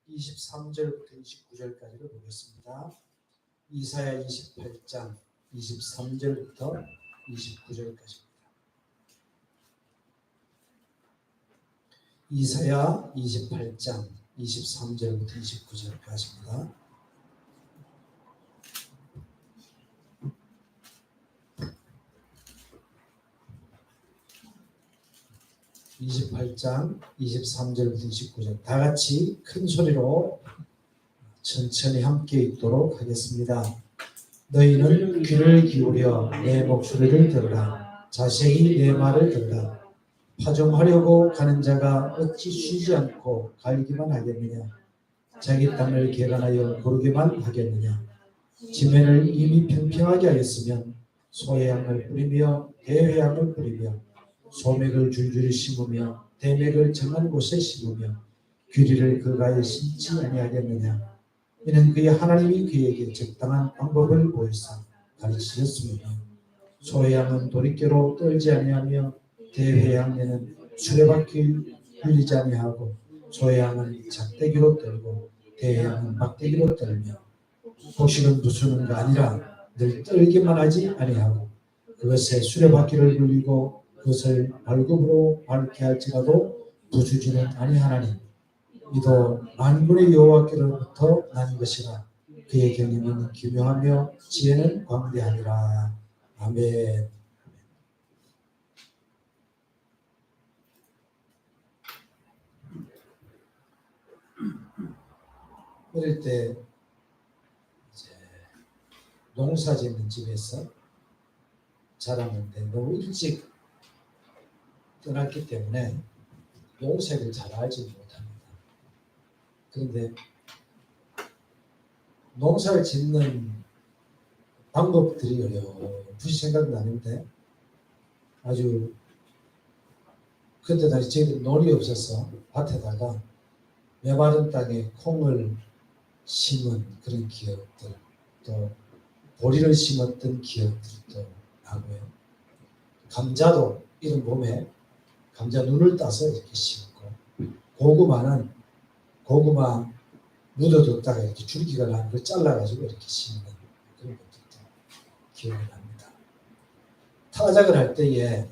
23절부터 29절까지를 보겠습니다. 이사야 28장 23절부터 29절까지입니다. 이사야 28장 23절부터 29절까지입니다. (28장) 23절부터 29절 다 같이 큰 소리로 천천히 함께 읽도록 하겠습니다. 너희는 귀를 기울여 내 목소리를 들으라. 자세히 내 말을 들으라. 파종하려고 가는 자가 어찌 쉬지 않고 갈기만 하겠느냐. 자기 땅을 개간하여 고르기만 하겠느냐. 지면을 이미 평평하게 하였으면 소해양을 뿌리며 대회양을 뿌리며 소맥을 줄줄이 심으며 대맥을 정한 곳에 심으며 귀리를 그가에 심지 아니하겠느냐. 이는 그의 하나님이 그에게 적당한 방법을 보이사 가르치셨으며 소해양은 도리깨로 떨지 아니하며 대회양에는 수레바퀴 굴리지 아니하고 소해양은 작대기로 떨고 대회양은 막대기로 떨며 곡식은 부수는가 아니라 늘 떨기만 하지 아니하고 그것에 수레바퀴를 굴리고 그것을 발굽으로 밟게 할지라도 부수지는 아니하나니 이도 만군의 여호와께로부터 난 것이라. 그의 경영은 기묘하며 지혜는 광대하니라. 아멘. 어릴 때 이제 농사 짓는 집에서 자랐는데 너무 일찍 떠났기 때문에 농사를 잘 알지 못합니다. 그런데 농사를 짓는 방법들이 어렴풋이 생각나는데 아주 그때 당시 저희들 논이 없어서 밭에다가 메마른 땅에 콩을 심은 그런 기억들, 또 보리를 심었던 기억들도 나고요. 감자도 이런 봄에 감자 눈을 따서 이렇게 심고, 고구마 묻어뒀다가 이렇게 줄기가 나는 걸 잘라가지고 이렇게 심는 그런 것들도 기억이 납니다. 타작을 할 때에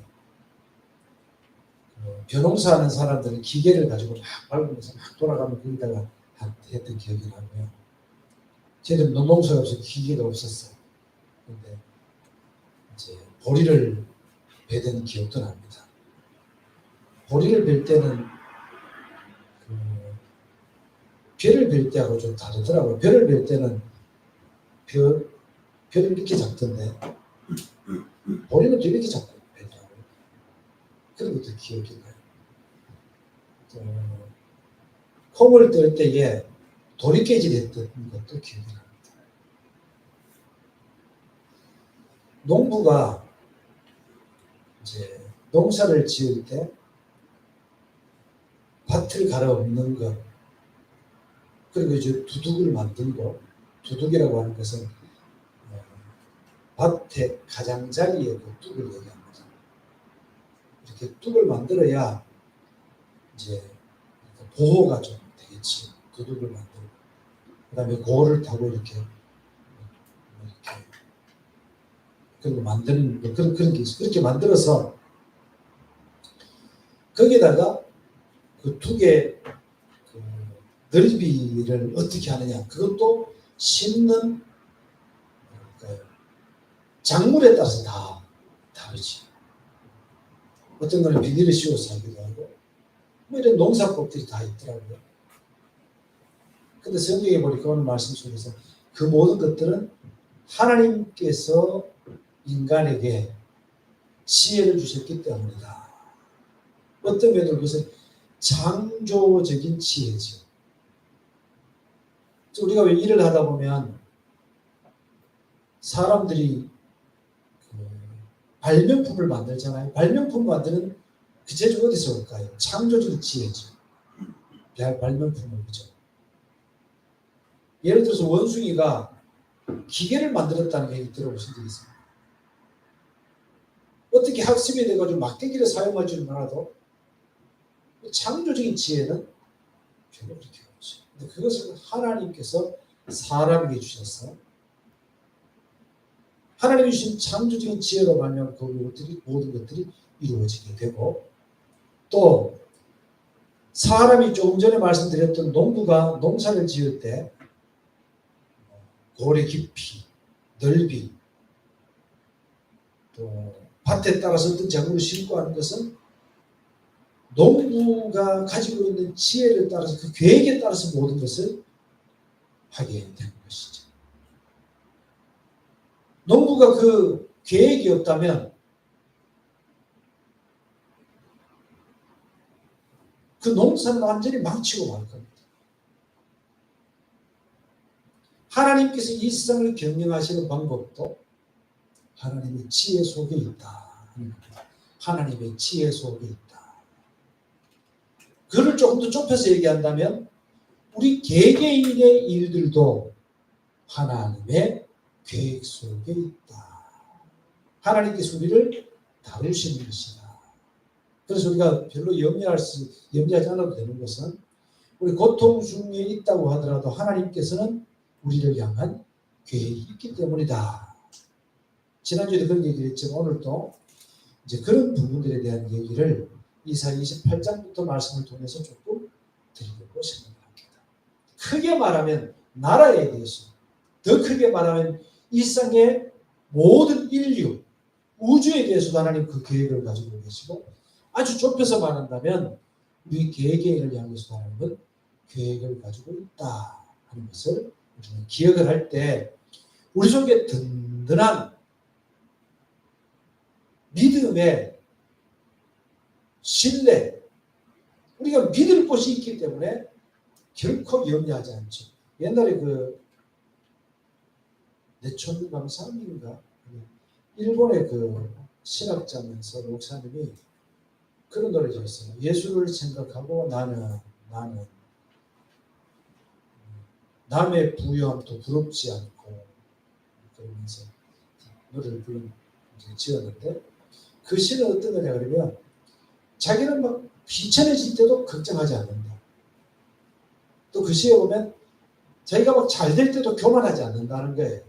벼농사하는 사람들은 기계를 가지고 막 밟으면서 막 돌아가면 거기다가 했던 기억이 나고요. 저희는 농농사가 없어서 기계가 없었어요. 근데 이제 보리를 베던 기억도 납니다. 보리를 벨 때는 벼를 벨 때하고 좀 다르더라고요. 벼를 벨 때는 벼를 이렇게 잡던데 보리는 또 이렇게 잡고 벨더라고요. 그런 것도 기억이 나요. 콩을 뜰 때에 도리깨질 했던 것도 기억이 납니다. 농부가 이제 농사를 지을 때 밭을 갈아엎는 것, 그리고 이제 두둑을 만들고, 두둑이라고 하는 것은 밭의 가장자리에 그 뚝을 얘기합니다. 이렇게 뚝을 만들어야 이제 보호가 좀 되겠지. 두둑을 만들고, 그 다음에 고를 타고 이렇게 그리고 만드는 그런 게 있어요. 그렇게 만들어서 거기다가 그 뚝의 그 넓이를 어떻게 하느냐, 그것도 심는 작물에 따라서 다 다르지. 어떤 거는 비닐을 씌워서 하기도 하고 뭐 이런 농사법들이 다 있더라고요. 근데 성경에 보니까 오늘 말씀 속에서 그 모든 것들은 하나님께서 인간에게 지혜를 주셨기 때문이다. 어떤 면으로 그것은 창조적인 지혜죠. 우리가 왜 일을 하다 보면 사람들이 발명품을 만들잖아요. 발명품 만드는 그 재주가 어디서 올까요? 창조적인 지혜죠. 발명품을, 그죠? 예를 들어서 원숭이가 기계를 만들었다는 얘기 들어보신 적 있습니다. 어떻게 학습이 돼가지고 막대기를 사용할 줄은 알아도 창조적인 지혜는 별로 그렇게 없죠. 거죠. 근데 그것을 하나님께서 사람에게 주셔서 하나님이 주신 창조적인 지혜로 말미암아 모든 것들이 이루어지게 되고, 또 사람이 조금 전에 말씀드렸던 농부가 농사를 지을 때 고래 깊이, 넓이, 또 밭에 따라서 어떤 작물을 심고 하는 것은 농부가 가지고 있는 지혜를 따라서, 그 계획에 따라서 모든 것을 하게 되는 것이죠. 농부가 그 계획이 없다면 그 농사는 완전히 망치고 말 겁니다. 하나님께서 이 세상을 경영하시는 방법도 하나님의 지혜 속에 있다. 하나님의 지혜 속에 있다. 그를 조금 더 좁혀서 얘기한다면 우리 개개인의 일들도 하나님의 계획 속에 있다. 하나님께서 우리를 다루시는 것이다. 그래서 우리가 별로 염려하지 않아도 되는 것은, 우리 고통 중에 있다고 하더라도 하나님께서는 우리를 향한 계획이 있기 때문이다. 지난주에도 그런 얘기를 했지만 오늘도 이제 그런 부분들에 대한 얘기를 이사야 28장부터 말씀을 통해서 조금 드리려고 생각합니다. 크게 말하면 나라에 대해서, 더 크게 말하면 이 세상의 모든 인류, 우주에 대해서도 하나님 그 계획을 가지고 계시고, 아주 좁혀서 말한다면 우리 개개인을 향해서 하나님은 계획을 가지고 있다 하는 것을 우리는 기억을 할 때 우리 속에 든든한 믿음의 신뢰, 우리가 믿을 곳이 있기 때문에 결코 염려하지 않죠. 옛날에 그 내촌 강사님인가, 일본의 그 신학자면서 목사님이 그런 노래 지었어요. 예수를 생각하고 나는 남의 부유함도 부럽지 않고, 그러면서 노래를 지었는데, 그 시는 어떤 거냐 그러면 자기는 막 비천해질 때도 걱정하지 않는다. 또 그 시에 보면 자기가 막 잘 될 때도 교만하지 않는다는 거예요.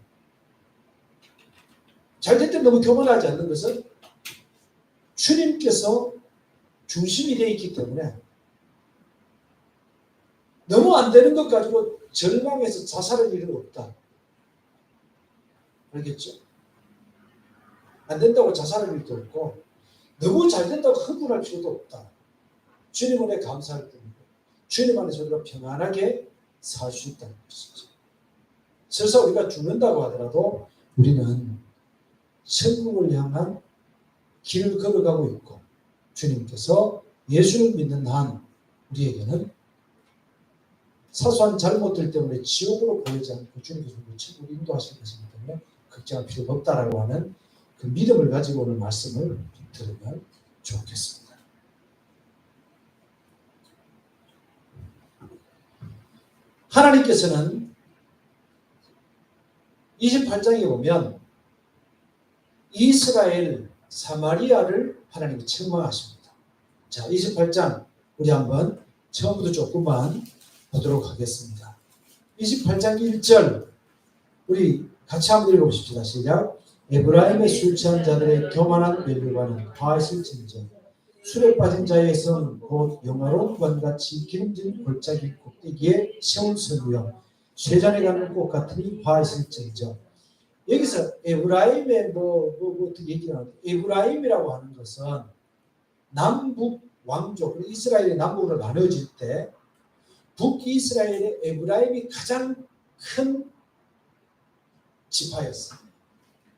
잘 될 때 너무 교만하지 않는 것은 주님께서 중심이 되어 있기 때문에 너무 안 되는 것 가지고 절망해서 자살할 일은 없다. 알겠죠? 안 된다고 자살할 일도 없고, 너무 잘 된다고 흥분할 필요도 없다. 주님 은혜 감사할 뿐이고, 주님 안에서 우리가 평안하게 살 수 있다는 것이죠. 설사 우리가 죽는다고 하더라도 우리는 천국을 향한 길을 걸어가고 있고, 주님께서 예수를 믿는 한 우리에게는 사소한 잘못들 때문에 지옥으로 보내지 않고 주님께서 우리를 천국으로 인도하실 것이기 때문에 걱정할 필요가 없다라고 하는 그 믿음을 가지고 오늘 말씀을 들으면 좋겠습니다. 하나님께서는 28장에 보면 이스라엘 사마리아를 하나님이 책망하십니다. 자, 28장 우리 한번 처음부터 조금만 보도록 하겠습니다. 28장 1절 우리 같이 한번 읽어보십시다. 시작. 에브라임의 술 취한 자들의 교만한 멸류관은 화하실진저 술에 빠진 자의 성은 곧 영화로운 관같이 기름진 골짜기 꼭대기에 세운 성이요 쇠잔에 가는 꽃 같으니 화하실진저. 여기서 에브라임의 어떻게 얘기를 하는데, 에브라임이라고 하는 것은 남북 왕족, 이스라엘의 남북으로 나눠질 때 북이스라엘의 에브라임이 가장 큰 지파였어요.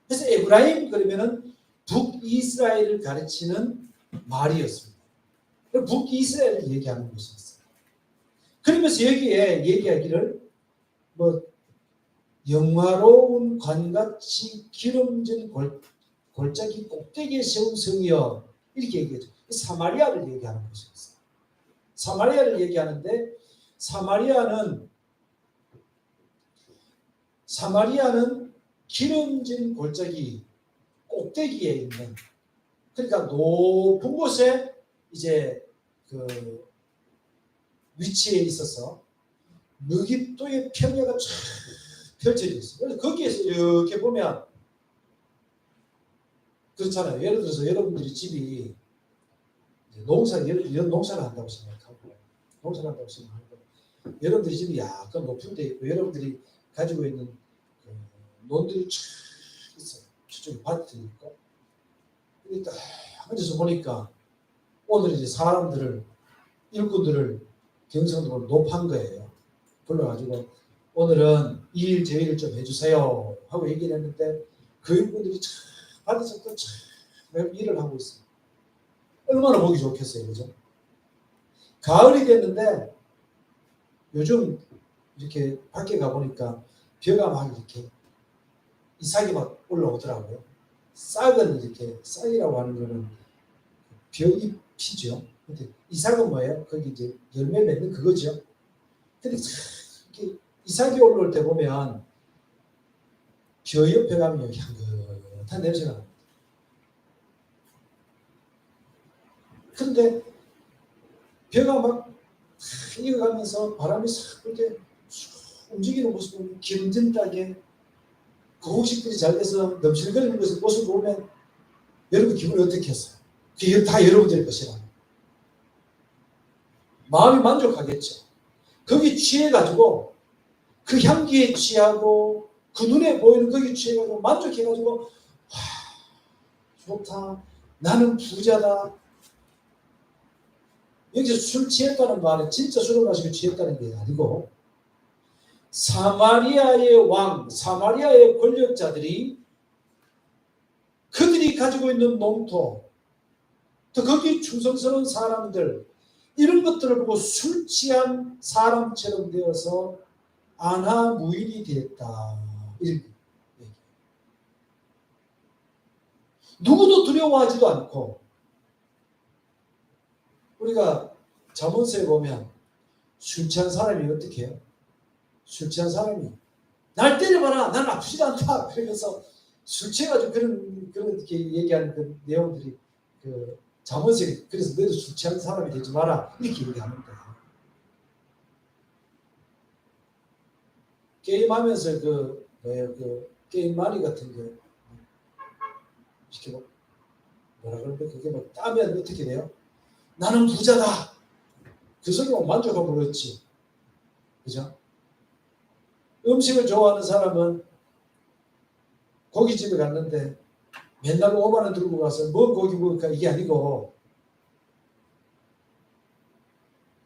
그래서 에브라임 그러면은 북이스라엘을 가르치는 말이었습니다. 북이스라엘을 얘기하는 것이었어요. 그러면서 여기에 얘기하기를 영화로운 관같이 기름진 골짜기 꼭대기에 세운 성이여 이렇게 얘기하죠. 사마리아를 얘기하는 것이었어요. 사마리아를 얘기하는데 사마리아는 기름진 골짜기 꼭대기에 있는, 그러니까 높은 곳에 이제 그 위치에 있어서 느깃도의 평야가 쫙 펼쳐져 있어요. 그래서 거기에서 이렇게 보면 그렇잖아요. 예를 들어서 여러분들이 집이 이런 농사를 한다고 생각하고, 농사를 한다고 생각하고, 여러분들이 집이 약간 높은 데 있고, 여러분들이 가지고 있는 그 논들이 쫙 있어요. 저쪽에 밭이 있고. 그러니까 앉아서 보니까 오늘 이제 사람들을, 일꾼들을 경상도로 높은 거예요. 불러가지고 오늘은 이 일 저 일 좀 해주세요 하고 얘기를 했는데 그 일꾼들이 참 밭에서 또 참 일을 하고 있어요. 얼마나 보기 좋겠어요, 그죠? 가을이 됐는데 요즘 이렇게 밖에 가보니까 벼가 막 이렇게 이삭이 막 올라오더라고요. 싹은 이렇게, 싹이라고 하는 거는 벼잎이죠. 근데 이삭은 뭐예요? 거기 이제 열매 맺는 그거죠. 근데 이렇게 이삭이 올라올 때 보면 벼 옆에 가면 향긋한 냄새가 납니다. 근데 벼가 막 익어가면서 바람이 싹 이렇게 움직이는 모습을 보면 기름진하게 고식들이 잘 돼서 넘실거리는 모습을 보면 여러분 기분이 어떻게 했어요? 그게 다 여러분들의 것이라. 마음이 만족하겠죠. 거기 취해가지고 그 향기에 취하고 그 눈에 보이는 거기 취해가지고 만족해가지고 와, 좋다. 나는 부자다. 여기서 술 취했다는 말은 진짜 술을 마시고 취했다는 게 아니고 사마리아의 왕, 사마리아의 권력자들이 그들이 가지고 있는 농토, 또 거기 충성스러운 사람들, 이런 것들을 보고 술 취한 사람처럼 되어서 안하무인이 되었다. 이렇게 얘기해요. 누구도 두려워하지도 않고, 우리가 잠언서에 보면 술 취한 사람이 어떻게 해요? 술 취한 사람이 날 때려봐라, 나는 아프지도 않다. 그러면서 술 취해가지고 그렇게 얘기하는 그 내용들이 그 잠언서에, 그래서 너희도 술 취한 사람이 되지 마라 이렇게 얘기하는 거예요. 게임하면서 그 게임 마리 같은 게 이렇게 뭐라 그러는데 그게 뭐 따면 어떻게 돼요? 나는 부자다. 그 속에 만족하고 그렇지. 그죠? 음식을 좋아하는 사람은 고깃집에 갔는데 맨날 5만 원 들고 가서 뭐 고기 먹을까 이게 아니고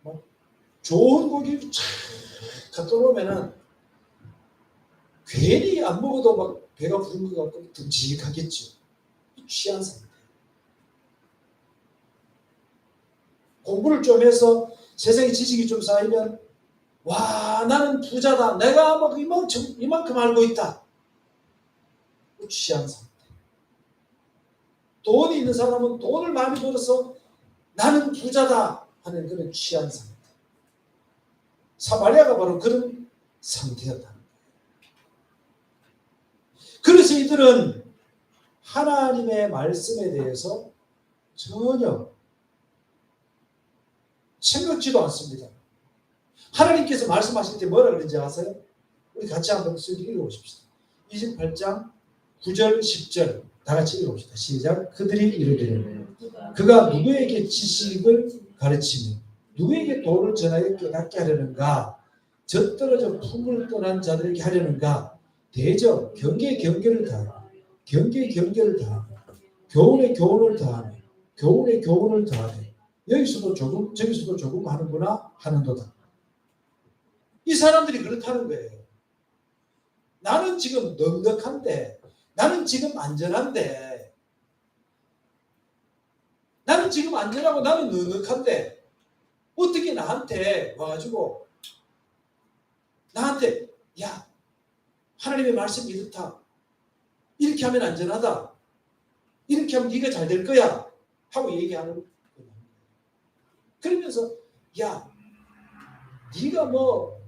뭐 좋은 고기 쫙 갖다 놓으면은 괜히 안 먹어도 막 배가 부른 것 같고 듬직하겠죠. 취한 상태. 공부를 좀 해서 세상의 지식이 좀 쌓이면 와 나는 부자다. 내가 막 이만큼 알고 있다. 취한 상태. 돈이 있는 사람은 돈을 많이 벌어서 나는 부자다 하는 그런 취한 상태. 사마리아가 바로 그런 상태였다. 그래서 이들은 하나님의 말씀에 대해서 전혀 생각지도 않습니다. 하나님께서 말씀하실 때 뭐라 그런지 아세요? 우리 같이 한번 읽어보십시다. 28장 9절 10절 다 같이 읽어봅시다. 시작. 그들이 이르기를 그가 누구에게 지식을 가르치며 누구에게 도를 전하여 깨닫게 하려는가? 젖떨어져 품을 떠난 자들에게 하려는가? 대저 경계에 경계를 다하며 경계에 경계를 다하며 교훈에 교훈을 다하며 교훈에 교훈을 다하며 여기서도 조금 저기서도 조금 하는구나 하는도다. 이 사람들이 그렇다는 거예요. 나는 지금 넉넉한데, 나는 지금 안전한데, 나는 지금 안전하고 나는 넉넉한데 어떻게 나한테 와가지고 나한테 야 하나님의 말씀이 이렇다, 이렇게 하면 안전하다, 이렇게 하면 네가 잘 될 거야 하고 얘기하는 거예요. 그러면서 야 네가 뭐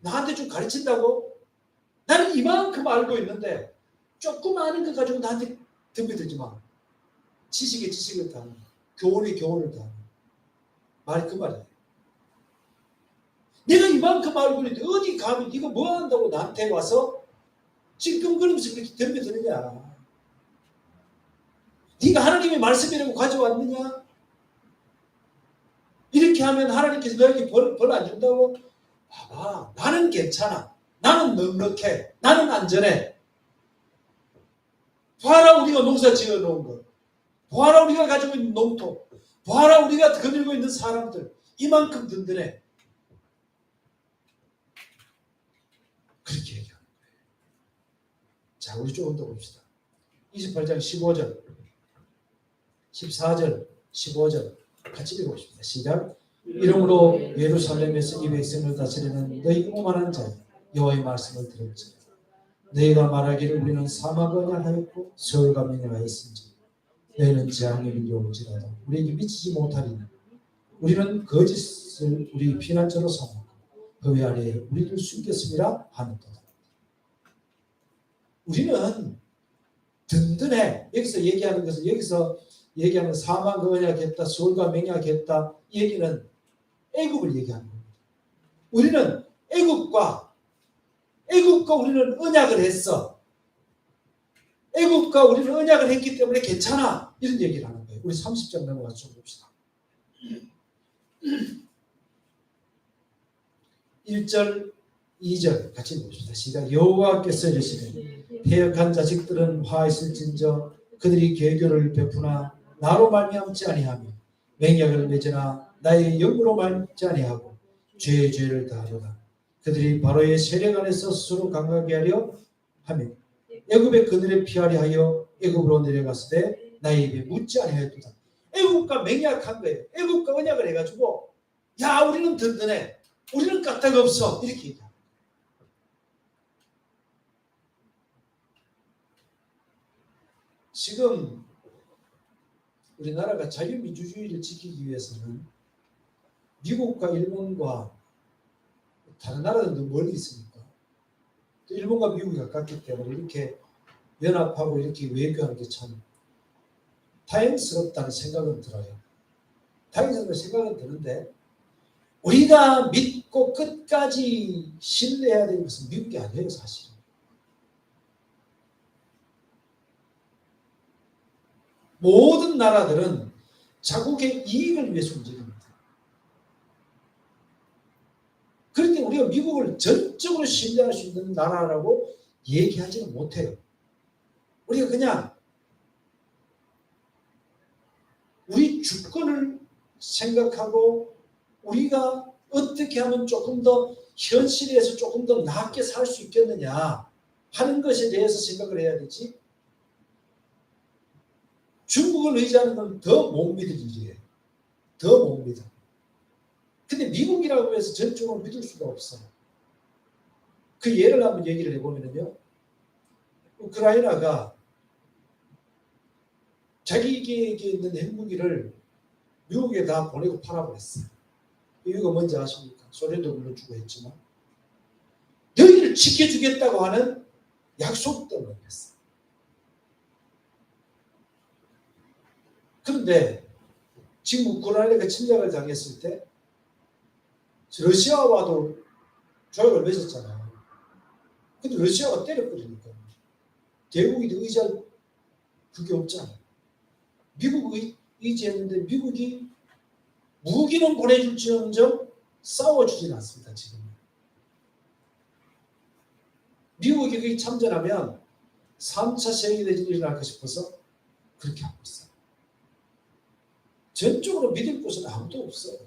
나한테 좀 가르친다고? 나는 이만큼 알고 있는데 조금 아는 것 가지고 나한테 덤벼들지 마. 지식에 지식을 다하는, 교훈에 교훈을 다하는 말이 그 말이에요. 내가 이만큼 알고 있는데 어디 가면 이거 뭐 한다고 나한테 와서 찔끔거리면서 그렇게 덤벼드느냐. 네가 하나님의 말씀이라고 가져왔느냐? 이렇게 하면 하나님께서 너에게 벌 안 준다고? 봐봐, 나는 괜찮아. 나는 넉넉해. 나는 안전해. 봐라 우리가 농사 지어놓은 것. 봐라 우리가 가지고 있는 농토. 봐라 우리가 거들고 있는 사람들. 이만큼 든든해. 그렇게 얘기하는 거예요. 자, 우리 조금 더 봅시다. 28장 15절, 14절, 15절 같이 읽어보십니다. 시작. 이러므로 예루살렘에서 이 백성을 다스리는 너희 오만한 자 여호와의 말씀을 들을지어다. 너희가 말하기를 우리는 사막을 향하였고 서울과 명령하였은지 너희는 재앙이 밀려올지라도 우리에게 미치지 못하리니 우리는 거짓을 우리 피난처로 삼고 그 아래에 우리를 숨겼음이라 하는도다. 우리는 든든해. 여기서 얘기하는 것은 여기서 얘기하는 사막을 언약했다, 서울과 맹약했다 이 얘기는 애국을 얘기하는 겁니다. 우리는 애국과 우리는 언약을 했어. 애국과 우리는 언약을 했기 때문에 괜찮아. 이런 얘기를 하는 거예요. 우리 30장 넘어가서 봅시다. 1절, 2절 같이 봅시다. 시작. 여호와께서 이르시되 패역한 자식들은 화 있을진저 그들이 계교를 베푸나 나로 말미암지 아니하며 맹약을 맺으나 나의 영으로 말미암지 아니하고 죄의 죄를 다하도다. 그들이 바로의 세력 안에서 스스로 강하게 하려 하며 애굽의 그늘에 피하려 하여 애굽으로 내려갔을 때 나의 입에 묻지 아니하였도다. 애굽과 맹약한 거예요. 애굽과 언약을 해가지고 야 우리는 든든해. 우리는 까딱 없어. 이렇게 얘기합니다. 지금 우리나라가 자유민주주의를 지키기 위해서는 미국과 일본과 다른 나라들도 멀리 있으니까 또 일본과 미국이 가깝기 때문에 이렇게 연합하고 이렇게 외교하는 게 참 다행스럽다는 생각은 들어요. 다행스럽다는 생각은 드는데 우리가 믿고 끝까지 신뢰해야 되는 것은 미국이 아니에요. 사실은. 모든 나라들은 자국의 이익을 위해서 움직입니다. 그런데 우리가 미국을 전적으로 신뢰할 수 있는 나라라고 얘기하지는 못해요. 우리가 그냥 우리 주권을 생각하고 우리가 어떻게 하면 조금 더 현실에서 조금 더 낫게 살 수 있겠느냐 하는 것에 대해서 생각을 해야 되지. 중국을 의지하는 건 더 못 믿을 일이에요. 더 못 믿어. 근데 미국이라고 해서 전적으로 믿을 수가 없어. 그 예를 한번 얘기를 해보면요. 우크라이나가 자기에게 있는 핵무기를 미국에 다 보내고 팔아버렸어. 이유가 뭔지 아십니까? 소련도 물론 주고 했지만 너희를 지켜주겠다고 하는 약속 때문에 그랬어. 그런데 지금 우크라이나가 침략을 당했을 때 러시아와도 조약을 맺었잖아요. 근데 러시아가 때려버리니까 대국이 의지할 그게 없잖아요. 미국이 의지했는데 미국이 무기는 보내줄지언정 싸워주진 않습니다. 지금 미국이 거기 참전하면 3차 세계대전이 일어날까 싶어서 그렇게 하고 있어요. 전적으로 믿을 곳은 아무도 없어요.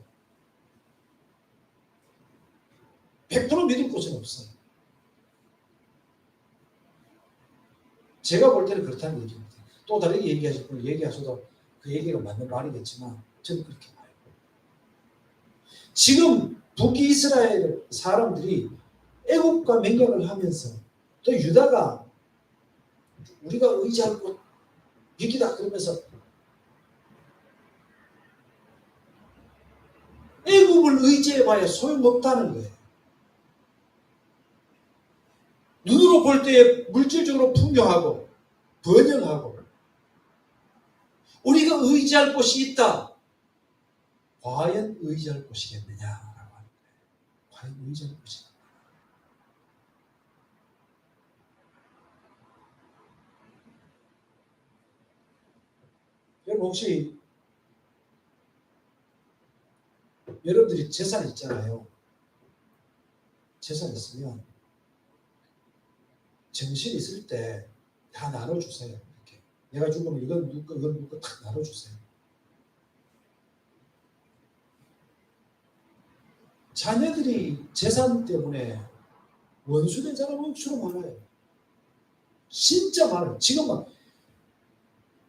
100% 믿을 곳은 없어요. 제가 볼 때는 그렇다는 얘기입니다. 또 다르게 얘기하실 분은 얘기하셔도 그 얘기가 맞는 말이겠지만 저는 그렇게 봐요. 지금 북이스라엘 사람들이 애국과 맹약을 하면서 또 유다가 우리가 의지할 곳 여기다 그러면서 애국을 의지해봐야 소용없다는 거예요. 눈으로 볼 때에 물질적으로 풍요하고 번영하고 우리가 의지할 곳이 있다. 과연 의지할 곳이겠느냐라고 하는 거예요. 과연 의지하는 것인가? 여러분 혹시 여러분들이 재산 있잖아요. 재산 있으면 정신 있을 때 다 나눠주세요. 이렇게 내가 죽으면 이건 누구 이건 누구 다 나눠주세요. 자녀들이 재산 때문에 원수된 사람은 주로 많아요. 진짜 많아요. 지금은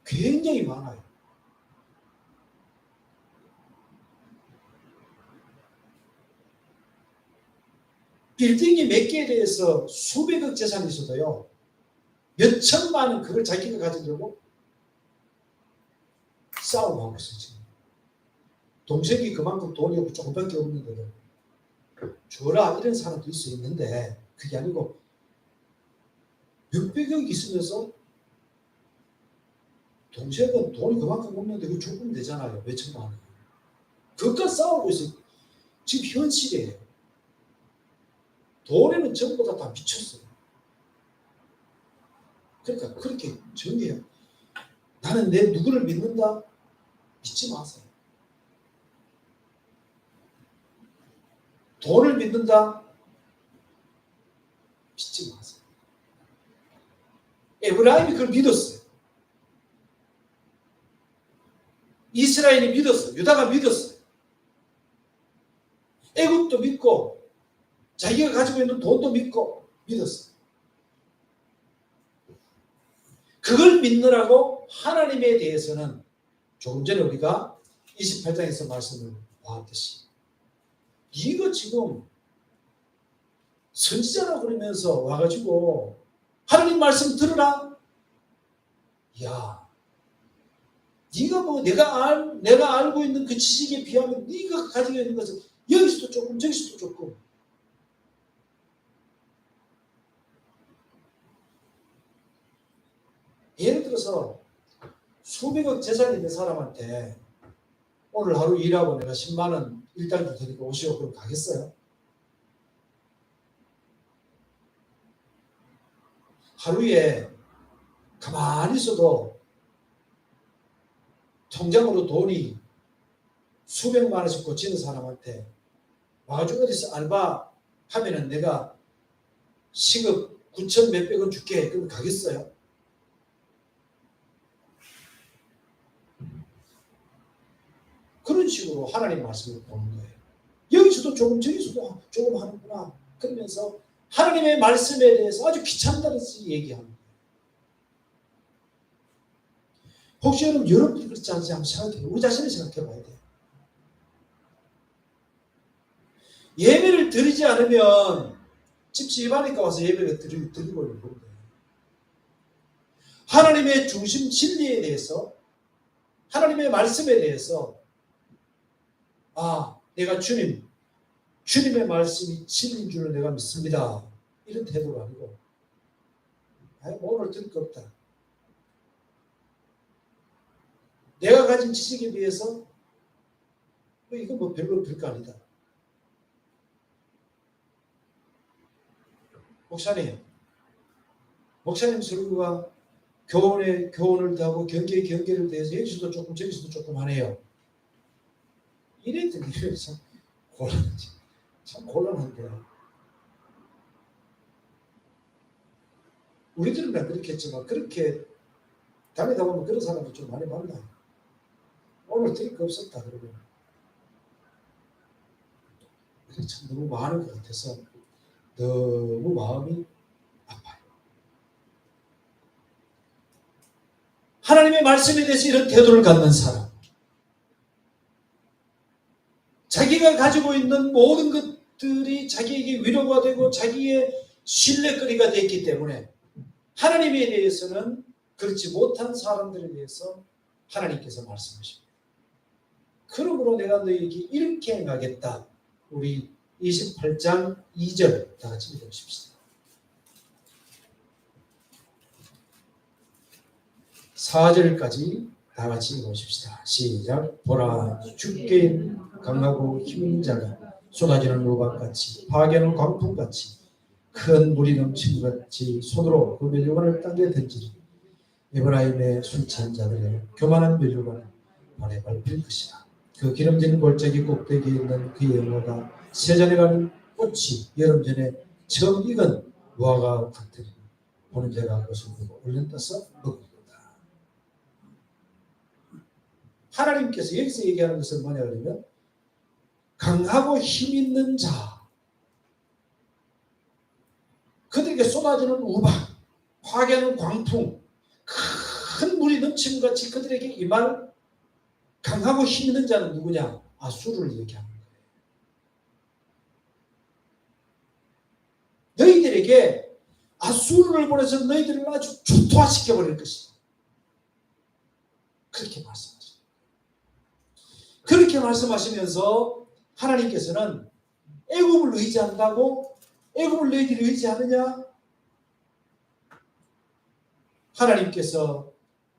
굉장히 많아요. 빌딩이 몇 개에 대해서 수백억 재산이 있어도요. 몇 천만 원 그걸 자기가 가지려고 싸움을 하고 있어요. 지금. 동생이 그만큼 돈이 없고 조금밖에 없는데도 줘라 이런 사람도 있을 수 있는데 그게 아니고 몇백억이 있으면서 동생은 돈이 그만큼 없는데 그거 주면 되잖아요. 몇 천만 원. 그것과 싸우고 있어요. 지금 현실이에요. 돈에는 전부 다 미쳤어요. 그러니까 그렇게 정리해요. 나는 내 누구를 믿는다? 믿지 마세요. 돈을 믿는다? 믿지 마세요. 에브라임이 그걸 믿었어요. 이스라엘이 믿었어요. 유다가 믿었어요. 애굽도 믿고 자기가 가지고 있는 돈도 믿고 믿었어요. 그걸 믿느라고 하나님에 대해서는 조금 전에 우리가 28장에서 말씀을 보았듯이 이거 지금 선지자라 그러면서 와가지고 하나님 말씀 들으라. 야, 네가 뭐 내가 알고 있는 그 지식에 비하면 네가 가지고 있는 것은 여기서도 조금 저기서도 조금. 예를 들어서 수백억 재산이 있는 사람한테 오늘 하루 일하고 내가 10만 원 일당 줄 테니까 오시오. 그럼 가겠어요? 하루에 가만히 있어도 통장으로 돈이 수백만 원씩 꽂히는 사람한테 와가지고 어디서 알바 하면은 내가 시급 9천 몇백 원 줄게. 그럼 가겠어요? 그런 식으로 하나님 말씀을 보는 거예요. 여기서도 조금 저기서도 조금 하는구나. 그러면서 하나님의 말씀에 대해서 아주 귀찮다듯이 얘기하는 거예요. 혹시 여러분들이 그렇지 않은지 한번 생각해요. 우리 자신을 생각해 봐야 돼요. 예배를 드리지 않으면 찝찝하니까 와서 예배를 드리고 있는 거예요. 하나님의 중심 진리에 대해서 하나님의 말씀에 대해서 내가 주님의 말씀이 진리인 줄을 내가 믿습니다. 이런 태도가 아니고 오늘 들을 거 없다. 내가 가진 지식에 비해서 이거 뭐 별로 별거 아니다. 목사님 설교가 교훈을 하고 경계에 경계를 대해서 여기서도 조금 저기서도 조금 하네요. 이랬더니 참 곤란한데 우리들은 다 그렇겠지만 그렇게 다니다 보면 그런 사람도 좀 많이 만나요. 오늘 들을 거 없었다 그러면 참 너무 많은 것 같아서 너무 마음이 아파요. 하나님의 말씀에 대해서 이런 태도를 갖는 사람, 자기가 가지고 있는 모든 것들이 자기에게 위로가 되고 자기의 신뢰거리가 됐기 때문에 하나님에 대해서는 그렇지 못한 사람들에 대해서 하나님께서 말씀하십니다. 그러므로 내가 너에게 이렇게 행하겠다. 우리 28장 2절 다 같이 읽어보십시다. 4절까지 다 같이 읽어보십시다. 시작. 보라, 주께 강하고 힘있는 자가 쏟아지는 우박같이 파괴하는 광풍같이 큰 물이 넘친 것 같이 손으로 그 면류관을 땅에 던지니 에브라임의 술 취한 자들의 교만한 면류관을 발에 밟힐 것이다. 그 기름진 골짜기 꼭대기에 있는 그의 영어가 세전에 가는 꽃이 여름 전에 처음 익은 무화과 같으니 보는 자가 그것을 보고 얼른 떠서 먹는다. 하나님께서 여기서 얘기하는 것은 뭐냐 그러면 강하고 힘 있는 자, 그들에게 쏟아지는 우박, 파괴하는 광풍, 큰 물이 넘치는 같이 그들에게 임할 강하고 힘 있는 자는 누구냐? 아수르를 얘기하는 거예요. 너희들에게 아수르를 보내서 너희들을 아주 초토화시켜버릴 것이다. 그렇게 말씀하십니다. 그렇게 말씀하시면서 하나님께서는 애굽을 의지한다고 애굽을 너희들이 의지하느냐? 하나님께서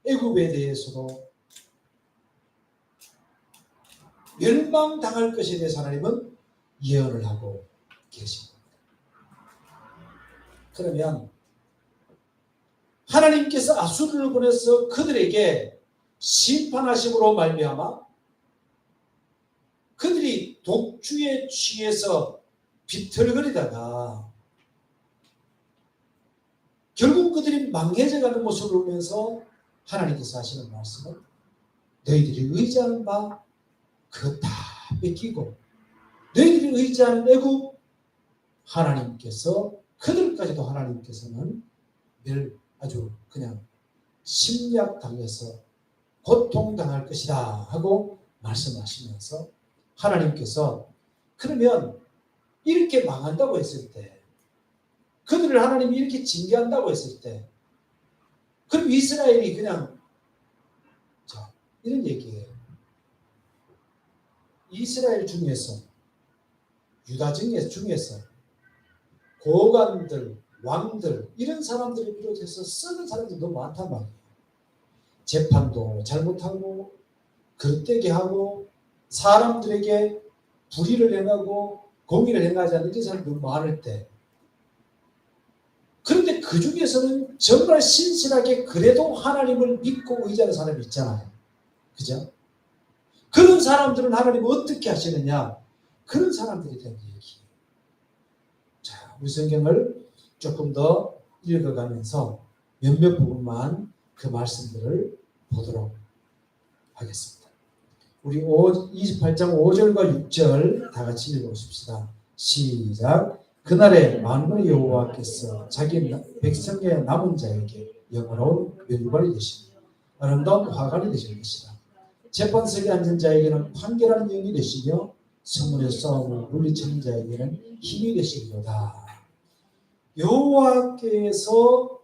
애굽에 대해서도 멸망당할 것에 대해서 하나님은 예언을 하고 계십니다. 그러면 하나님께서 아수르를 보내서 그들에게 심판하심으로 말미암아 그들이 독주에 취해서 비틀거리다가 결국 그들이 망해져가는 모습을 보면서 하나님께서 하시는 말씀은 너희들이 의지하는 바 그거 다 뺏기고 너희들이 의지하는 애굽 하나님께서 그들까지도 하나님께서는 늘 아주 그냥 심략당해서 고통당할 것이다 하고 말씀하시면서 하나님께서 그러면 이렇게 망한다고 했을 때 그들을 하나님이 이렇게 징계한다고 했을 때 그럼 이스라엘이 그냥 자 이런 얘기예요. 이스라엘 중에서 유다 중에서 고관들 왕들 이런 사람들을 비롯해서 쓰는 사람들이 너무 많단 말이에요. 재판도 잘못하고 그릇되게 하고 사람들에게 불의를 행하고 공의를 행하지 않는 이런 사람들이 너무 많을 때 그런데 그 중에서는 정말 신실하게 그래도 하나님을 믿고 의지하는 사람이 있잖아요. 그죠? 그런 사람들은 하나님은 어떻게 하시느냐? 그런 사람들에 대한 얘기예요. 자, 우리 성경을 조금 더 읽어가면서 몇몇 부분만 그 말씀들을 보도록 하겠습니다. 우리 28장 5절과 6절 다 같이 읽어보십시다. 시작. 그날에 만군의 여호와께서 자기 백성의 남은 자에게 영원한 멸관이 되시며 아름다운 화관이 되실 것이다. 재판석에 앉은 자에게는 판결하는 영이 되시며 성문의 싸움을 물리치는 자에게는 힘이 되시리로다. 여호와께서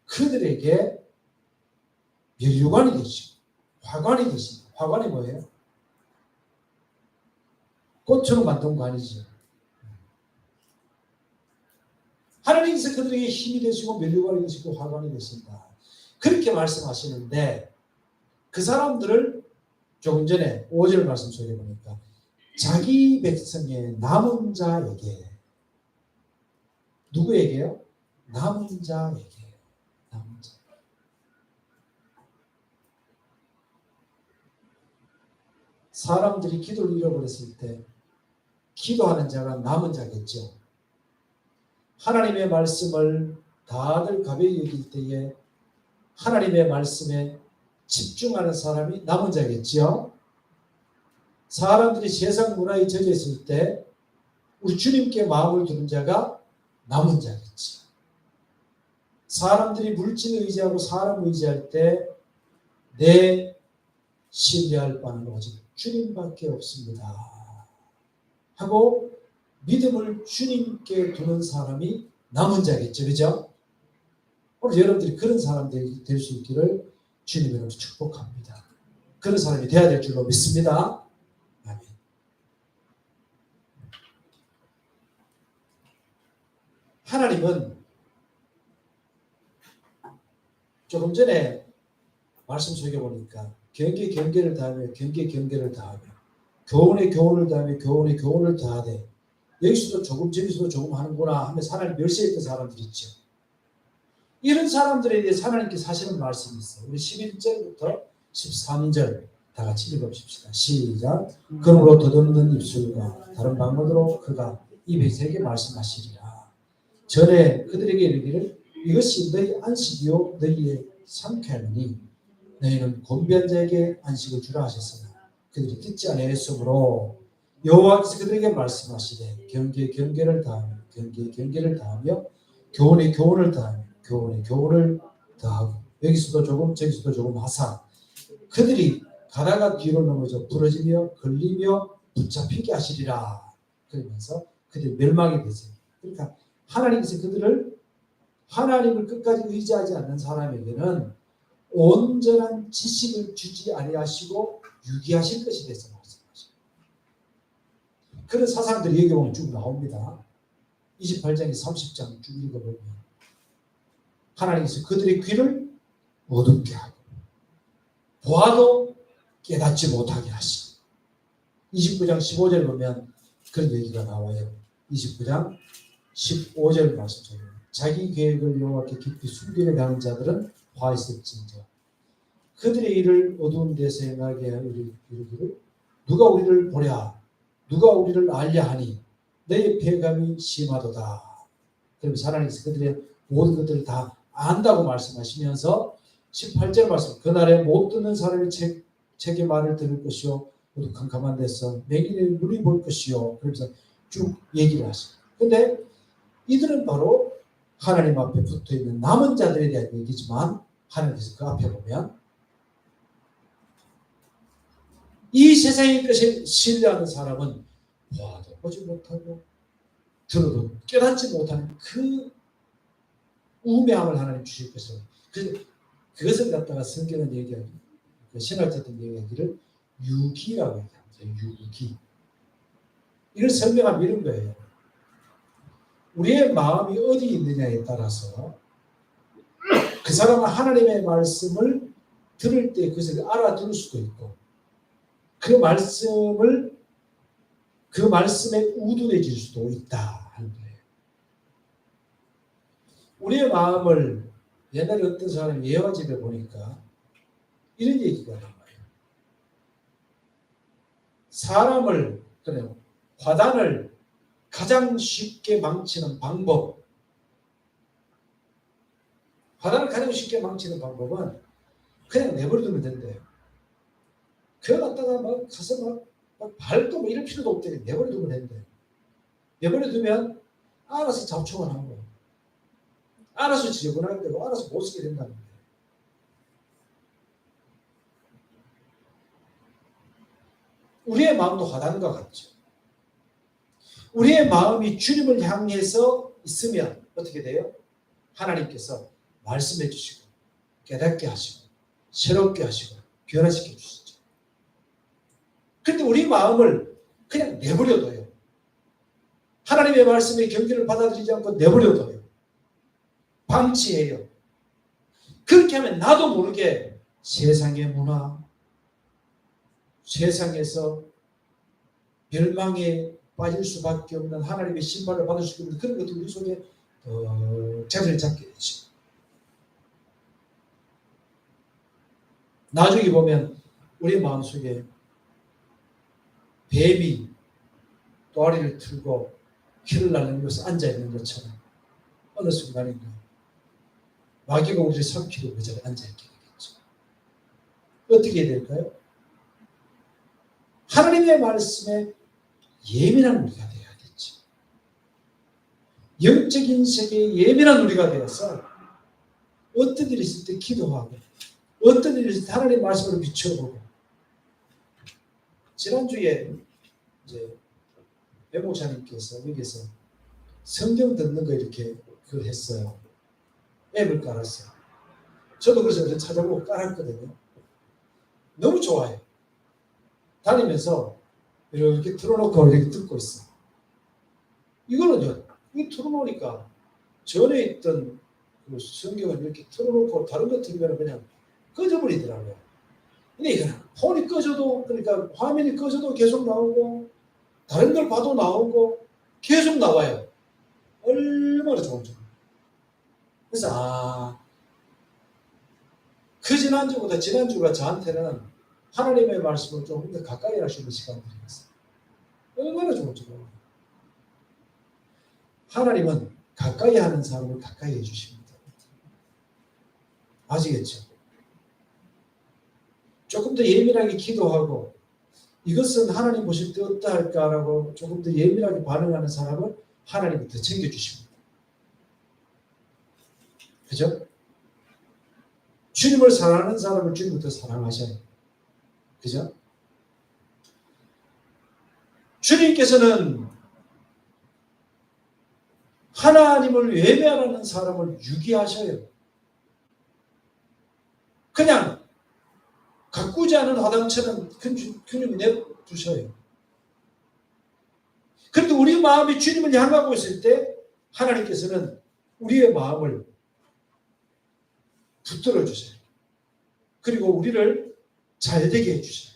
그들에게 멸관이 되시고 화관이 되십니다. 화관이 뭐예요? 꽃으로 만든 관이죠. 하나님께서 그들에게 힘이 되시고 멸관이 되시고 화관이 되신다. 그렇게 말씀하시는데 그 사람들을 조금 전에 5절 말씀 속에 보니까 자기 백성의 남은 자에게 누구에게요? 남은 자에게 남은 자. 사람들이 기도를 잃어버렸을 때 기도하는 자가 남은 자겠죠. 하나님의 말씀을 다들 가벼이 여길 때에 하나님의 말씀에 집중하는 사람이 남은 자겠죠. 사람들이 세상 문화에 젖어 있을 때 우리 주님께 마음을 두는 자가 남은 자겠죠. 사람들이 물질을 의지하고 사람을 의지할 때 내 신뢰할 바는 오직 주님밖에 없습니다 하고 믿음을 주님께 두는 사람이 남은 자겠죠. 그죠? 오늘 여러분들이 그런 사람들이 될 수 있기를 주님으로 축복합니다. 그런 사람이 되어야 될 줄로 믿습니다. 아멘. 하나님은 조금 전에 말씀 속에 보니까 경계를 다하며 경계를 다하며 교훈에 교훈을 다하며 교훈에 교훈을 다하되 여기서도 조금 저기서도 조금 하는구나 하면서 하나님 멸시했던 사람들이 있죠. 이런 사람들에 대해서 하나님께서 하시는 말씀이 있어요. 우리 11절부터 13절 다 같이 읽어봅시다. 시작. 그러므로 더듬는 입술과 다른 방언으로 그가 입에 세게 말씀하시리라. 전에 그들에게 이르기를 이것이 너희 안식이요 너희의 상쾌하니 너희는 곤비한 자에게 안식을 주라 하셨으나 그들이 듣지 아니하였으므로 여호와께서 그들에게 말씀하시되 경계에 경계를 다하며 경계에 경계를 다하며 교훈에 교훈을 다하며 교훈에 교훈을 더하고 여기서도 조금 저기서도 조금 하사 그들이 가다가 뒤로 넘어져 부러지며 걸리며 붙잡히게 하시리라. 그러면서 그들이 멸망이 되세요. 그러니까 하나님께서 그들을 하나님을 끝까지 의지하지 않는 사람에게는 온전한 지식을 주지 아니하시고 유기하실 것이 돼서 말씀하십니다. 그런 사상들이 여기 보면 쭉 나옵니다. 28장에 30장 쭉 읽어보면 하나님께서 그들의 귀를 어둡게 하고 보아도 깨닫지 못하게 하시고 29장 15절 보면 그런 얘기가 나와요. 29장 15절 말씀처럼 자기 계획을 여호와께 깊이 숨기려 가는 자들은 화 있을진저 그들의 일을 어두운 데서 행하게 이르기를 누가 우리를 보랴 누가 우리를 알려 하니 너의 폐감이 심하도다. 그러면서 하나님께서 그들의 모든 것들을 다 안다고 말씀하시면서 18절 말씀 그날에 못 듣는 사람이 책의 말을 들을 것이요 모두 캄캄한 데서 맹인의 눈이 볼 것이요 그러면서 쭉 얘기를 하십니다. 근데 이들은 바로 하나님 앞에 붙어있는 남은 자들에 대한 얘기지만 하나님께서 그 앞에 보면 이 세상의 것에 신뢰하는 사람은 보아도 보지 못하고 들어도 깨닫지 못하는 그 우매함을 하나님 주실 것을 그래서 그것을 갖다가 성경은 얘기하기 신학자들 얘기하기를 유기라고 얘기합니다. 유기. 이걸 설명하면 이런 거예요. 우리의 마음이 어디 있느냐에 따라서 그 사람은 하나님의 말씀을 들을 때 그것을 알아들을 수도 있고 그 말씀에 우둔해질 수도 있다 하는 거예요. 우리의 마음을 옛날에 어떤 사람이 예화 집에 보니까 이런 얘기가 나와요. 사람을 그래요. 화단을 가장 쉽게 망치는 방법. 화단을 가장 쉽게 망치는 방법은 그냥 내버려두면 된대요. 그거 갖다가 막 가서 막 밟고 뭐 이럴 필요도 없대. 내버려두면 된대요. 내버려두면 알아서 잡초가 나오고 알아서 지저분하게 되고 알아서 못 쓰게 된다는 거예요. 우리의 마음도 화단과 같죠. 우리의 마음이 주님을 향해서 있으면 어떻게 돼요? 하나님께서 말씀해 주시고 깨닫게 하시고 새롭게 하시고 변화시켜 주시죠. 그런데 우리 마음을 그냥 내버려둬요. 하나님의 말씀의 경계를 받아들이지 않고 내버려둬요. 방치해요. 그렇게 하면 나도 모르게 세상의 문화, 세상에서 멸망에 빠질 수밖에 없는 하나님의 심판을 받을 수 있는 그런 것들이 우리 속에 자리를 잡게 되죠. 나중에 보면 우리 마음속에 뱀이 또아리를 틀고 피를 날리면서 앉아있는 것처럼 어느 순간인가 마귀가 우리를 삼키고 그 자리에 앉아있게 되겠죠. 어떻게 해야 될까요? 하나님의 말씀에 예민한 우리가 되어야겠죠. 영적인 세계에 예민한 우리가 되어서 어떤 일이 있을 때 기도하고 어떤 일이 있을 때 하나님의 말씀으로 비춰보고 지난주에 이제 배 목사님께서 여기서 성경 듣는 거 이렇게 그걸 했어요. 앱을 깔았어요. 저도 그래서 찾아보고 깔았거든요. 너무 좋아요. 다니면서 이렇게 틀어놓고 이렇게 듣고 있어. 이거는요, 이게 틀어놓으니까 전에 있던 그 성경을 이렇게 틀어놓고 다른 거 틀면 그냥 꺼져버리더라고요. 근데 이거는 폰이 꺼져도, 그러니까 화면이 꺼져도 계속 나오고, 다른 걸 봐도 나오고, 계속 나와요. 얼마나 좋은지. 그래서 그 지난주보다 지난주가 저한테는 하나님의 말씀을 조금 더 가까이 할 수 있는 시간들이었어요. 얼마나 좋은지 몰라요. 하나님은 가까이 하는 사람을 가까이 해주십니다. 아시겠죠? 조금 더 예민하게 기도하고 이것은 하나님 보실 때 어떠할까라고 조금 더 예민하게 반응하는 사람은 하나님이 더 챙겨주십니다. 그죠? 주님을 사랑하는 사람을 주님부터 사랑하셔요. 그죠? 주님께서는 하나님을 외면하는 사람을 유기하셔요. 그냥 가꾸지 않은 화당처럼 주님 내두셔요. 그런데 우리 마음이 주님을 향하고 있을 때 하나님께서는 우리의 마음을 붙들어 주세요. 그리고 우리를 잘되게 해주세요.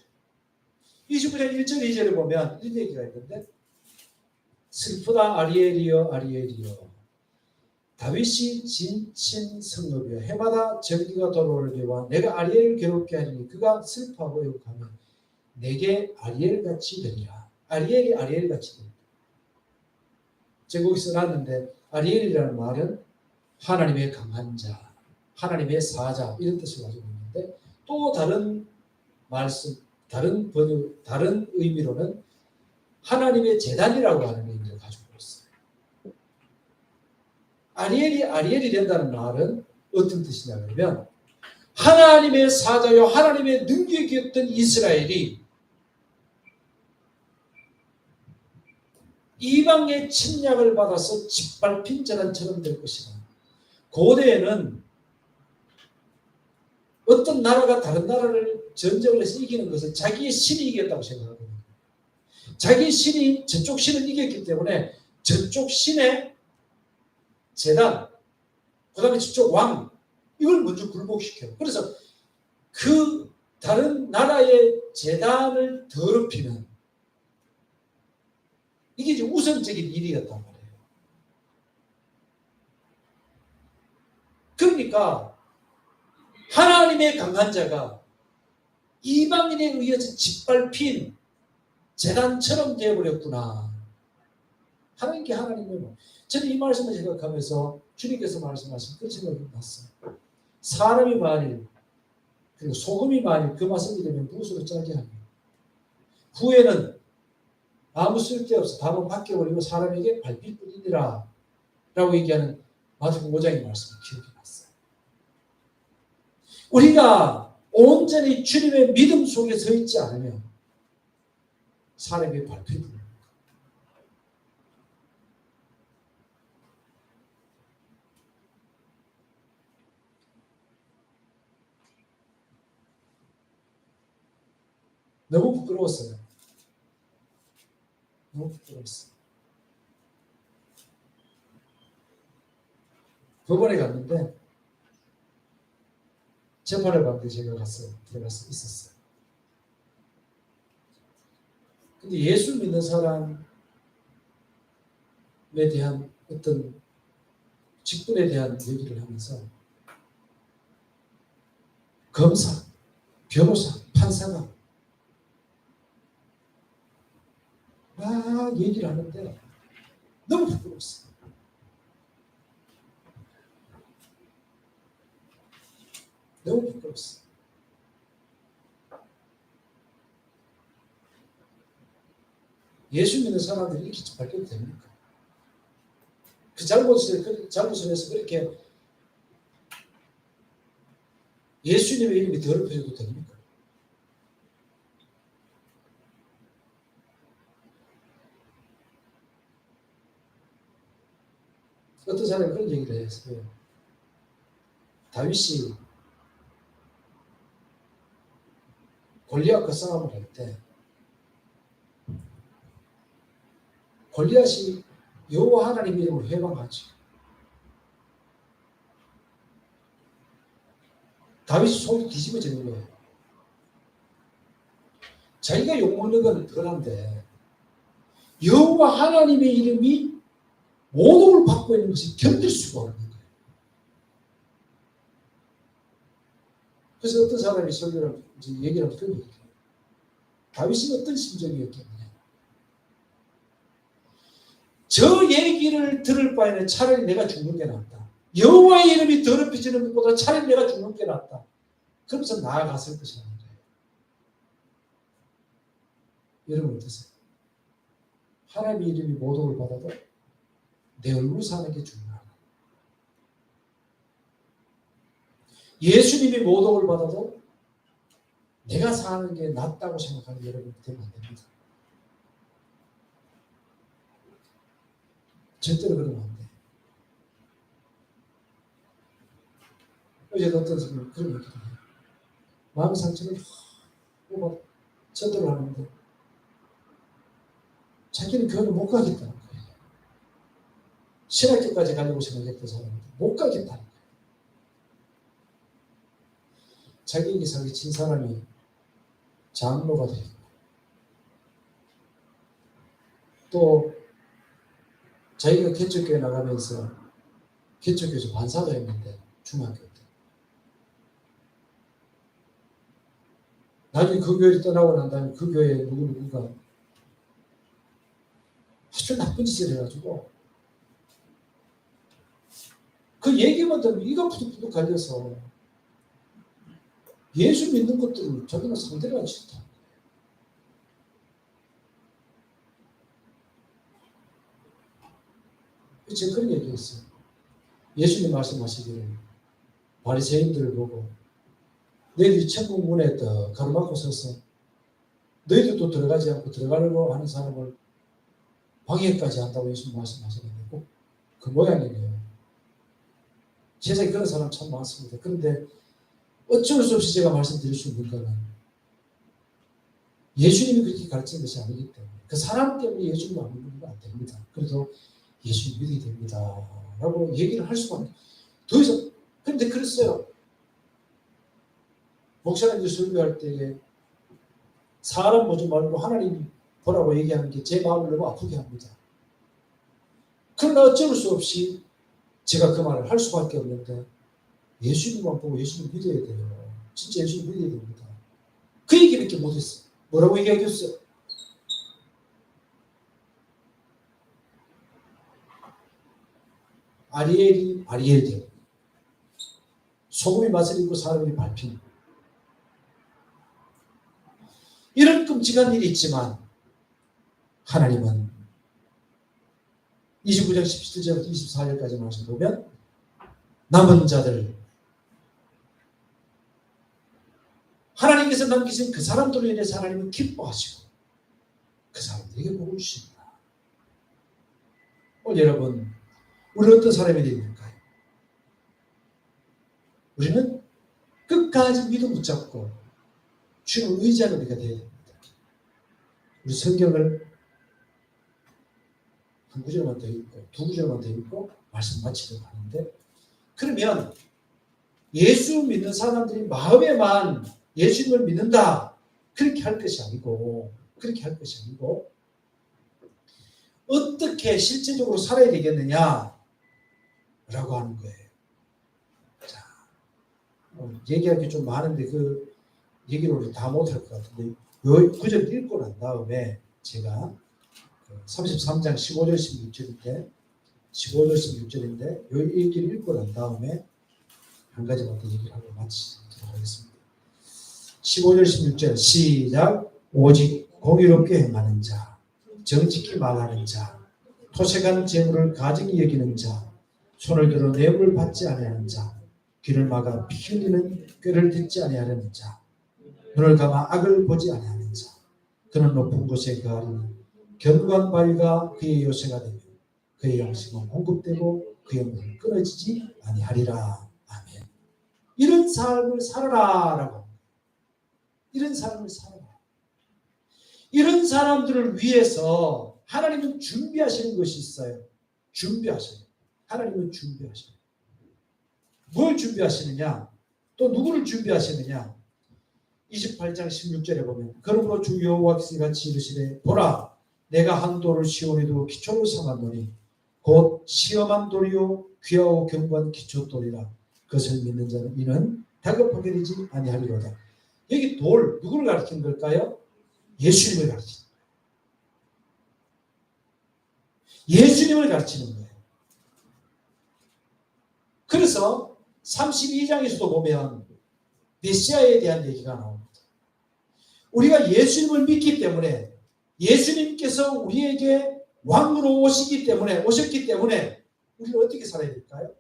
29장 1절 2절에 보면 이런 얘기가 있는데 슬프다 아리엘이여 아리엘이여 다윗이 진친 성읍이여 해마다 전기가 돌아오려와 내가 아리엘을 괴롭게 하리니 그가 슬퍼하고 애곡하면 내게 아리엘같이 되리라. 아리엘이 아리엘같이 됩니다. 제가 거기 써놨는데 아리엘이라는 말은 하나님의 강한 자, 하나님의 사자 이런 뜻을 가지고 있는데 또 다른 말씀, 다른 번역, 다른 의미로는 하나님의 재단이라고 하는 의미를 가지고 있어요. 아리엘이 된다는 말은 어떤 뜻이냐 그러면 하나님의 사자요 하나님의 능력이었던 이스라엘이 이방의 침략을 받아서 짓밟힌 재단처럼 될 것이다. 고대에는 어떤 나라가 다른 나라를 전쟁을 해서 이기는 것은 자기의 신이 이겼다고 생각하거든요. 자기 신이 저쪽 신을 이겼기 때문에 저쪽 신의 재단, 그 다음에 저쪽 왕, 이걸 먼저 굴복시켜요. 그래서 그 다른 나라의 재단을 더럽히는 이게 이제 우선적인 일이었단 말이에요. 그러니까 하나님의 강한 자가 이방인에 의해서 짓밟힌 재단처럼 되어버렸구나. 하나님께 하나님의 뭐. 저는 이 말씀을 생각하면서 주님께서 말씀하신 그 생각이 났어요. 사람이 만일 그리고 소금이 만일 그 맛을 잃으면 무엇으로 짜게 하며 후에는 아무 쓸데없어 답은 바뀌어버리고 사람에게 밟힐뿐이니라 라고 얘기하는 마태복음 5장의 말씀이 기억이 났어요. 우리가 온전히 주님의 믿음 속에 서 있지 않으면 사람에게 밟힐 뿐입니다. 너무 부끄러웠어요. 너무 부끄러웠어요. 법원에 갔는데 재판을 받는데 제가 들어가서 있었어요. 근데 예수 믿는 사람에 대한 어떤 직분에 대한 얘기를 하면서 검사, 변호사, 판사가 막 얘기를 하는데 너무 부끄러웠어요. 너무 부끄러웠어요. 예수 믿는 사람들이 이렇게 밝혀도 됩니까? 그 잘못을 해서 그렇게 예수님의 이름이 더럽혀져도 됩니까? 어떤 사람이 그런 얘기를 했어요. 다윗이 골리앗과 싸움을 할 때 골리앗이 여호와 하나님 이름을 회방하지. 다윗이 속이 뒤집어지는 거예요. 자기가 욕먹는 건 덜한데 여호와 하나님의 이름이 모독을 받고 있는 것이 견딜 수가 없는 거예요. 그래서 어떤 사람이 설교를 얘기를 하면 그런 얘기예요. 다윗이 어떤 심정이었겠느냐. 저 얘기를 들을 바에는 차라리 내가 죽는 게 낫다. 여호와의 이름이 더럽혀지는 것보다 차라리 내가 죽는 게 낫다. 그러면서 나아갔을 것이라는 거예요. 여러분 어떠세요? 하나님의 이름이 모독을 받아도 내 얼굴 사는 게 중요하고, 예수님이 모독을 받아도 내가 사는 게 낫다고 생각하는 여러분이 되면 안 됩니다. 절대로 그러면 안 돼. 어제도 어떤 사람이 그런 얘기를 해요. 마음 상처를 막 전도를 하는데 자기는 교회를 못 가겠다는 거예요. 신학교까지 가려고 생각했던 사람인데 못 가겠다는 거예요. 자기에게 사기친 사람이 장로가 되고, 또 자기가 개척교회 나가면서 개척교회에서 반사자였는데 중학교 때 나중에 그 교회를 떠나고 난 다음에 그 교회에 누구가 아주 나쁜 짓을 해가지고 그 얘기만 들으면 이가 푸득푸득 갈려서 예수 믿는 것들을 자기는 상대가 하기 싫다. 제가 그런 얘기했어요. 예수님 말씀하시기를 바리새인들을 보고 너희들이 천국 문에 가로막고 서서 너희들도 들어가지 않고 들어가려고 하는 사람을 방해까지 한다고 예수님 말씀하시는데 꼭 그 모양이네요. 세상에 그런 사람 참 많습니다. 그런데 어쩔 수 없이 제가 말씀드릴 수 있는 것은 예수님이 그렇게 가르친 것이 아니기 때문에 그 사람 때문에 예수님 안 믿는 안 됩니다. 그래도 예수님 믿어야 됩니다 라고 얘기를 할 수가 없어요. 더 이상. 그런데 그랬어요. 목사님들 설교할 때에 사람 보지 말고 하나님 보라고 얘기하는 게 제 마음을 너무 아프게 합니다. 그러나 어쩔 수 없이 제가 그 말을 할 수밖에 없는데 예수님만 보고 예수님 믿어야 돼요. 진짜 예수님 믿어야 됩니다. 그 얘기밖에 못했어요. 뭐라고 얘기하겠어요? 아리엘이 아리엘 되고 소금이 맛을 잃고 사람이 밟히는 이런 끔찍한 일이 있지만 하나님은 29장 17절부터 24절까지 말씀 보면 남은 자들 하나님께서 남기신 그 사람들로 인해서 하나님은 기뻐하시고 그 사람들에게 복을 주십니다. 오늘 여러분 우리는 어떤 사람이 되야 될까요? 우리는 끝까지 믿음 붙잡고 주님을 의지하는 우리가 되어야 됩니다. 우리 성경을 한 구절만 더 읽고 두 구절만 더 읽고 말씀 마치려고 하는데, 그러면 예수 믿는 사람들이 마음에만 예수님을 믿는다 그렇게 할 것이 아니고 어떻게 실제적으로 살아야 되겠느냐 라고 하는 거예요. 자, 얘기할 게 좀 많은데 그 얘기를 우리 다 못할 것 같은데 요 구절 읽고 난 다음에 제가 33장 15절 16절인데 15절 16절인데 요 얘기를 읽고 난 다음에 한 가지만 더 얘기를 하고 마치도록 하겠습니다. 15절 16절 시작. 오직 공의롭게 행하는 자, 정직히 말하는 자, 토색한 재물을 가증히 여기는 자, 손을 들어 뇌물을 받지 아니하는 자, 귀를 막아 피 흘리는 꾀를 듣지 아니하는 자, 눈을 감아 악을 보지 아니하는 자, 그는 높은 곳에 거하리니 견고한 바위가 그의 요새가 되며 그의 양식은 공급되고 그의 물은 끊어지지 아니하리라. 아멘. 이런 삶을 살아라라고. 이런 삶을 살아라. 이런 사람들을 위해서 하나님은 준비하시는 것이 있어요. 준비하셔요. 하나님은 준비하셔요. 뭘 준비하시느냐? 또 누구를 준비하시느냐? 28장 16절에 보면 그러므로 주 여호와께서 같이 이르시되 보라 내가 한 돌을 시온에 두고 기초로 삼았노니 곧 시험한 돌이요 귀하고 견고한 기초돌이라. 그것을 믿는 자는 이는 다급하게 되지 아니하리로다. 여기 돌 누구를 가리키는 걸까요? 예수님을 가르치는 거예요. 예수님을 가르치는 거예요. 그래서 32장에서도 보면 메시아에 대한 얘기가 나옵니다. 우리가 예수님을 믿기 때문에 예수님께서 우리에게 왕으로 오셨기 때문에 우리는 어떻게 살아야 될까요?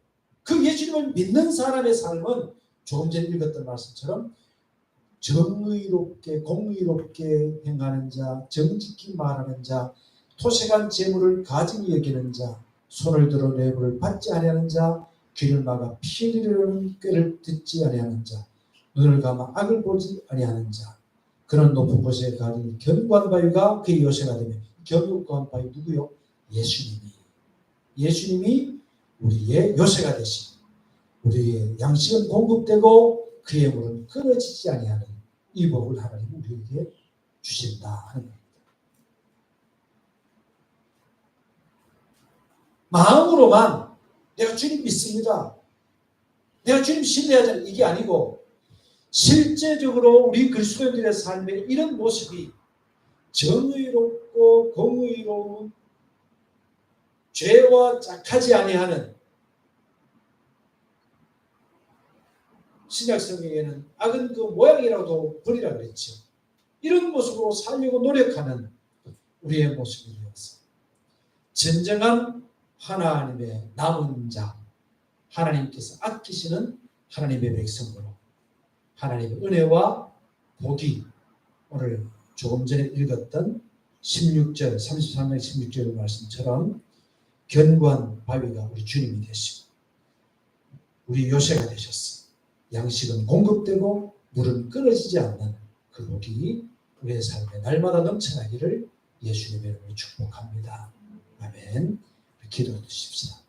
그 예수님을 믿는 사람의 삶은 조금 전에 읽었던 말씀처럼 정의롭게 공의롭게 행하는 자, 정직히 말하는 자, 토색한 재물을 가증히 여기는 자, 손을 들어 뇌물을 받지 아니하는 자, 귀를 막아 피리려는 꾀를 듣지 아니하는 자, 눈을 감아 악을 보지 아니하는 자, 그런 높은 곳에 가리니 견고한 바위가 그의 요새가 되며, 견고한 바위 누구요? 예수님이 우리의 요새가 되시고 우리의 양식은 공급되고 그의 물은 끊어지지 아니하는 이 복을 하나님 우리에게 주신다 하는 겁니다. 마음으로만 내가 주님 믿습니다, 내가 주님 신뢰하자는 이게 아니고 실제적으로 우리 그리스도인들의 삶에 이런 모습이 정의롭고 공의로운 죄와 짝하지 아니하는, 신약 성경에는 악은 그 모양이라도 버리라 그랬죠. 이런 모습으로 살려고 노력하는 우리의 모습이 되어서 진정한 하나님의 남은 자, 하나님께서 아끼시는 하나님의 백성으로 하나님의 은혜와 복이 오늘 조금 전에 읽었던 16절, 33장 16절 말씀처럼 견고한 바위가 우리 주님이 되시고 우리 요새가 되셨어. 양식은 공급되고 물은 끊어지지 않는 그 복이 우리의 삶에 날마다 넘쳐나기를 예수님의 이름으로 축복합니다. 아멘. 기도해 주십시다.